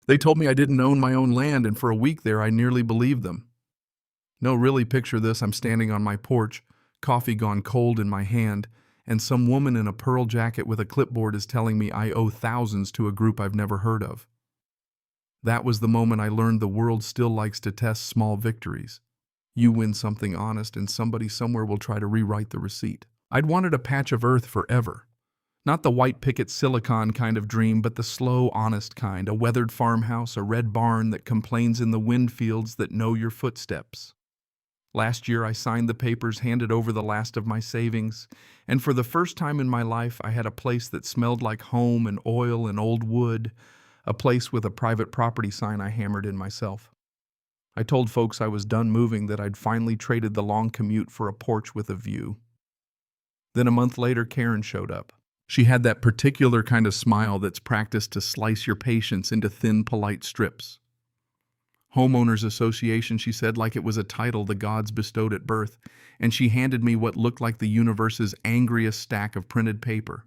They told me I didn't own my own land, and for a week there I nearly believed them. No, really, picture this. I'm standing on my porch, coffee gone cold in my hand, and some woman in a pearl jacket with a clipboard is telling me I owe thousands to a group I've never heard of. That was the moment I learned the world still likes to test small victories. You win something honest and somebody somewhere will try to rewrite the receipt. I'd wanted a patch of earth forever. Not the white picket silicon kind of dream, but the slow, honest kind, a weathered farmhouse, a red barn that complains in the wind fields that know your footsteps. Last year I signed the papers, handed over the last of my savings, and for the first time in my life I had a place that smelled like home and oil and old wood, a place with a private property sign I hammered in myself. I told folks I was done moving, that I'd finally traded the long commute for a porch with a view. Then a month later, Karen showed up. She had that particular kind of smile that's practiced to slice your patience into thin, polite strips. Homeowners Association, she said, like it was a title the gods bestowed at birth, and she handed me what looked like the universe's angriest stack of printed paper.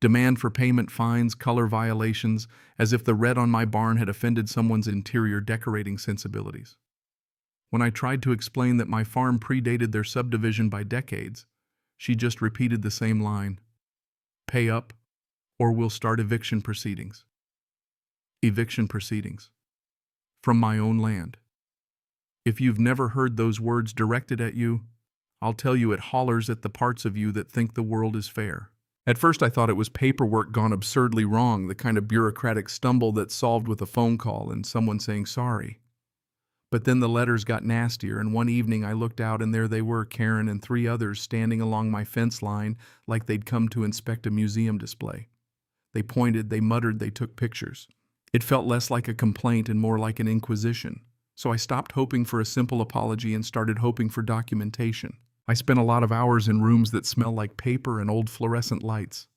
Demand for payment, fines, color violations, as if the red on my barn had offended someone's interior decorating sensibilities. When I tried to explain that my farm predated their subdivision by decades, she just repeated the same line: "Pay up, or we'll start eviction proceedings." Eviction proceedings. From my own land. If you've never heard those words directed at you, I'll tell you it hollers at the parts of you that think the world is fair. At first I thought it was paperwork gone absurdly wrong, the kind of bureaucratic stumble that's solved with a phone call and someone saying sorry. But then the letters got nastier, and one evening I looked out and there they were, Karen and 3 others, standing along my fence line like they'd come to inspect a museum display. They pointed, they muttered, they took pictures. It felt less like a complaint and more like an inquisition. So I stopped hoping for a simple apology and started hoping for documentation. I spent a lot of hours in rooms that smell like paper and old fluorescent lights.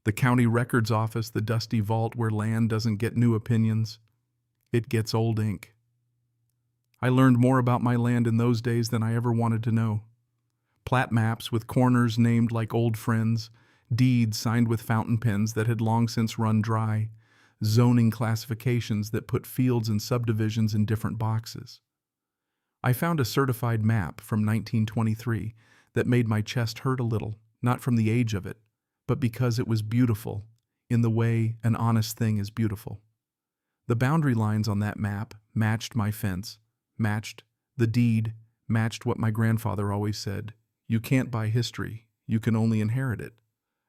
The county records office, the dusty vault where land doesn't get new opinions. It gets old ink. I learned more about my land in those days than I ever wanted to know. Plat maps with corners named like old friends, deeds signed with fountain pens that had long since run dry, zoning classifications that put fields and subdivisions in different boxes. I found a certified map from 1923 that made my chest hurt a little, not from the age of it, but because it was beautiful, in the way an honest thing is beautiful. The boundary lines on that map matched my fence, matched the deed, matched what my grandfather always said: you can't buy history, you can only inherit it.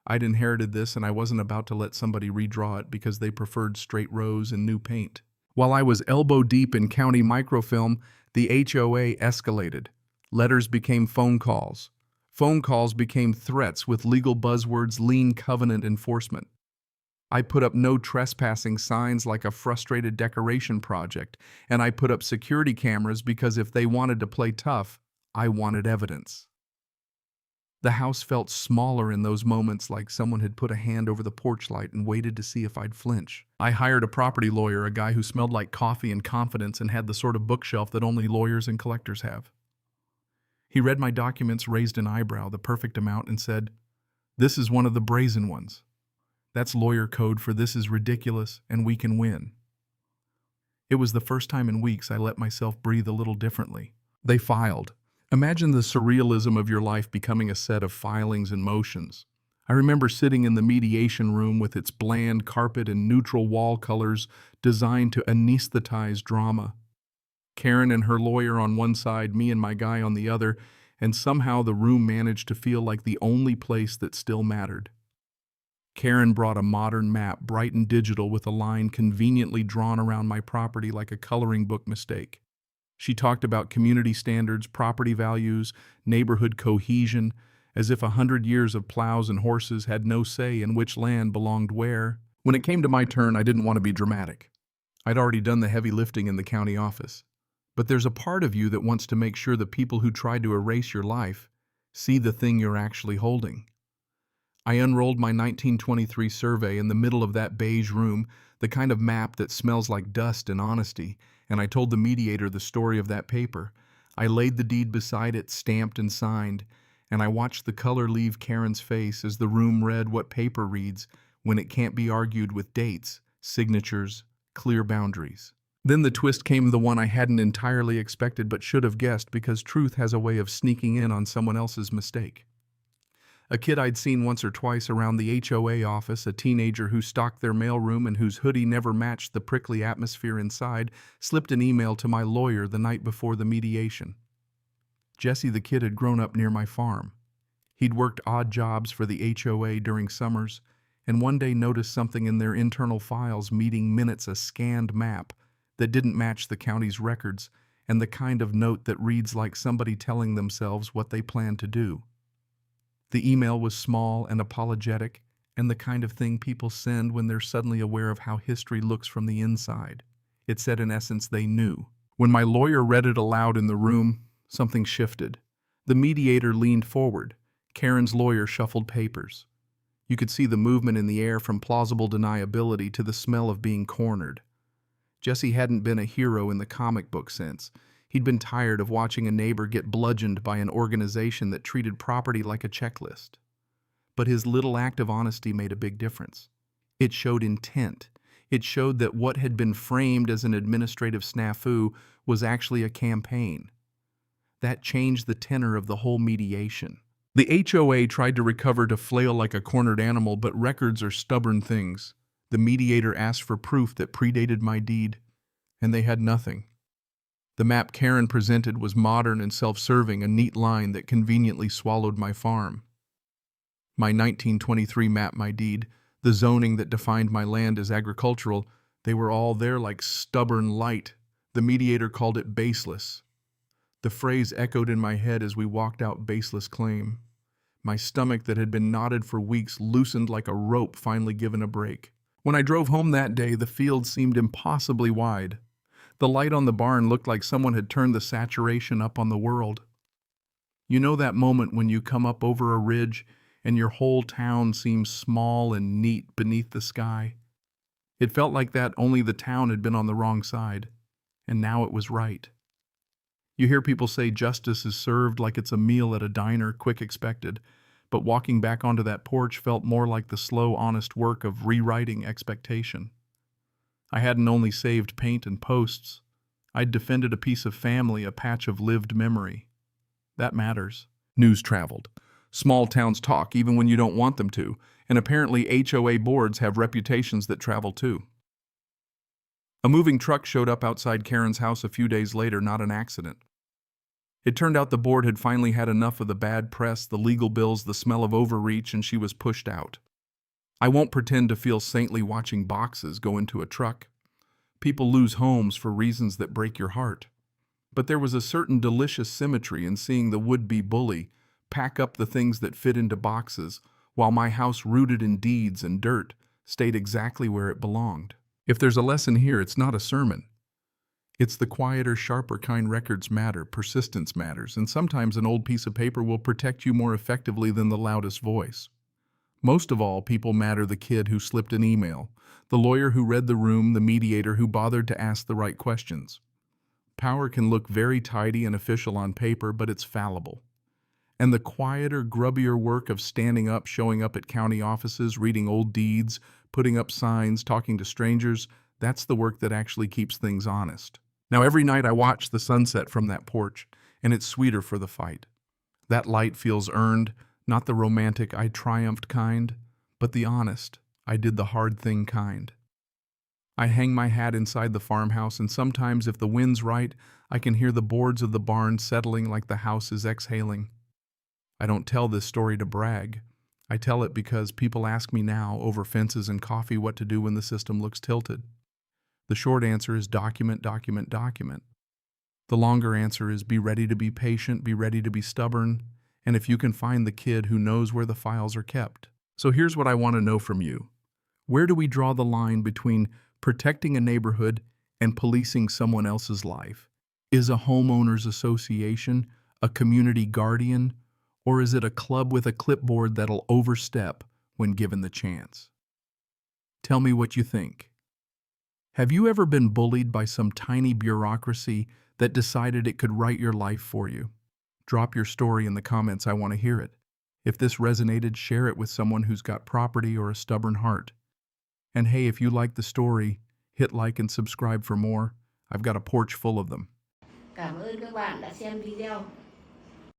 I'd inherited this, and I wasn't about to let somebody redraw it because they preferred straight rows and new paint. While I was elbow deep in county microfilm, the HOA escalated. Letters became phone calls. Phone calls became threats with legal buzzwords: lien covenant enforcement. I put up no trespassing signs like a frustrated decoration project, and I put up security cameras because if they wanted to play tough, I wanted evidence. The house felt smaller in those moments, like someone had put a hand over the porch light and waited to see if I'd flinch. I hired a property lawyer, a guy who smelled like coffee and confidence and had the sort of bookshelf that only lawyers and collectors have. He read my documents, raised an eyebrow, the perfect amount, and said, "This is one of the brazen ones. That's lawyer code for this is ridiculous and we can win." It was the first time in weeks I let myself breathe a little differently. They filed. Imagine the surrealism of your life becoming a set of filings and motions. I remember sitting in the mediation room with its bland carpet and neutral wall colors designed to anesthetize drama. Karen and her lawyer on one side, me and my guy on the other, and somehow the room managed to feel like the only place that still mattered. Karen brought a modern map, bright and digital, with a line conveniently drawn around my property like a coloring book mistake. She talked about community standards, property values, neighborhood cohesion, as if 100 years of plows and horses had no say in which land belonged where. When it came to my turn, I didn't want to be dramatic. I'd already done the heavy lifting in the county office. But there's a part of you that wants to make sure the people who tried to erase your life see the thing you're actually holding. I unrolled my 1923 survey in the middle of that beige room, the kind of map that smells like dust and honesty, and I told the mediator the story of that paper. I laid the deed beside it, stamped and signed, and I watched the color leave Karen's face as the room read what paper reads when it can't be argued with dates, signatures, clear boundaries. Then the twist came, the one I hadn't entirely expected but should have guessed, because truth has a way of sneaking in on someone else's mistake. A kid I'd seen once or twice around the HOA office, a teenager who stocked their mailroom and whose hoodie never matched the prickly atmosphere inside, slipped an email to my lawyer the night before the mediation. Jesse, the kid, had grown up near my farm. He'd worked odd jobs for the HOA during summers, and one day noticed something in their internal files, meeting minutes, a scanned map that didn't match the county's records, and the kind of note that reads like somebody telling themselves what they plan to do. The email was small and apologetic, and the kind of thing people send when they're suddenly aware of how history looks from the inside. It said, in essence, they knew. When my lawyer read it aloud in the room, something shifted. The mediator leaned forward. Karen's lawyer shuffled papers. You could see the movement in the air, from plausible deniability to the smell of being cornered. Jesse hadn't been a hero in the comic book sense. He'd been tired of watching a neighbor get bludgeoned by an organization that treated property like a checklist. But his little act of honesty made a big difference. It showed intent. It showed that what had been framed as an administrative snafu was actually a campaign. That changed the tenor of the whole mediation. The HOA tried to recover, to flail like a cornered animal, but records are stubborn things. The mediator asked for proof that predated my deed, and they had nothing. The map Karen presented was modern and self-serving, a neat line that conveniently swallowed my farm. My 1923 map, my deed, the zoning that defined my land as agricultural, they were all there like stubborn light. The mediator called it baseless. The phrase echoed in my head as we walked out. Baseless claim. My stomach, that had been knotted for weeks, loosened like a rope finally given a break. When I drove home that day, the field seemed impossibly wide. The light on the barn looked like someone had turned the saturation up on the world. You know that moment when you come up over a ridge and your whole town seems small and neat beneath the sky? It felt like that, only the town had been on the wrong side, and now it was right. You hear people say justice is served like it's a meal at a diner, quick, expected, but walking back onto that porch felt more like the slow, honest work of rewriting expectation. I hadn't only saved paint and posts. I'd defended a piece of family, a patch of lived memory. That matters. News traveled. Small towns talk even when you don't want them to, and apparently HOA boards have reputations that travel too. A moving truck showed up outside Karen's house a few days later, not an accident. It turned out the board had finally had enough of the bad press, the legal bills, the smell of overreach, and she was pushed out. I won't pretend to feel saintly watching boxes go into a truck. People lose homes for reasons that break your heart. But there was a certain delicious symmetry in seeing the would-be bully pack up the things that fit into boxes, while my house, rooted in deeds and dirt, stayed exactly where it belonged. If there's a lesson here, it's not a sermon. It's the quieter, sharper kind. Records matter, persistence matters, and sometimes an old piece of paper will protect you more effectively than the loudest voice. Most of all, people matter: the kid who slipped an email, the lawyer who read the room, the mediator who bothered to ask the right questions. Power can look very tidy and official on paper, but it's fallible. And the quieter, grubbier work of standing up, showing up at county offices, reading old deeds, putting up signs, talking to strangers, that's the work that actually keeps things honest. Now, every night I watch the sunset from that porch, and it's sweeter for the fight. That light feels earned, not the romantic "I triumphed" kind, but the honest, I did the hard thing kind. I hang my hat inside the farmhouse, and sometimes, if the wind's right, I can hear the boards of the barn settling like the house is exhaling. I don't tell this story to brag. I tell it because people ask me now, over fences and coffee, what to do when the system looks tilted. The short answer is document, document, document. The longer answer is be ready to be patient, be ready to be stubborn, and if you can find the kid who knows where the files are kept. So here's what I want to know from you. Where do we draw the line between protecting a neighborhood and policing someone else's life? Is a homeowners association a community guardian, or is it a club with a clipboard that'll overstep when given the chance? Tell me what you think. Have you ever been bullied by some tiny bureaucracy that decided it could write your life for you? Drop your story in the comments. I want to hear it. If this resonated, share it with someone who's got property or a stubborn heart. And hey, if you like the story, Hit like and subscribe for more. I've got a porch full of them. Cảm ơn các bạn đã xem video.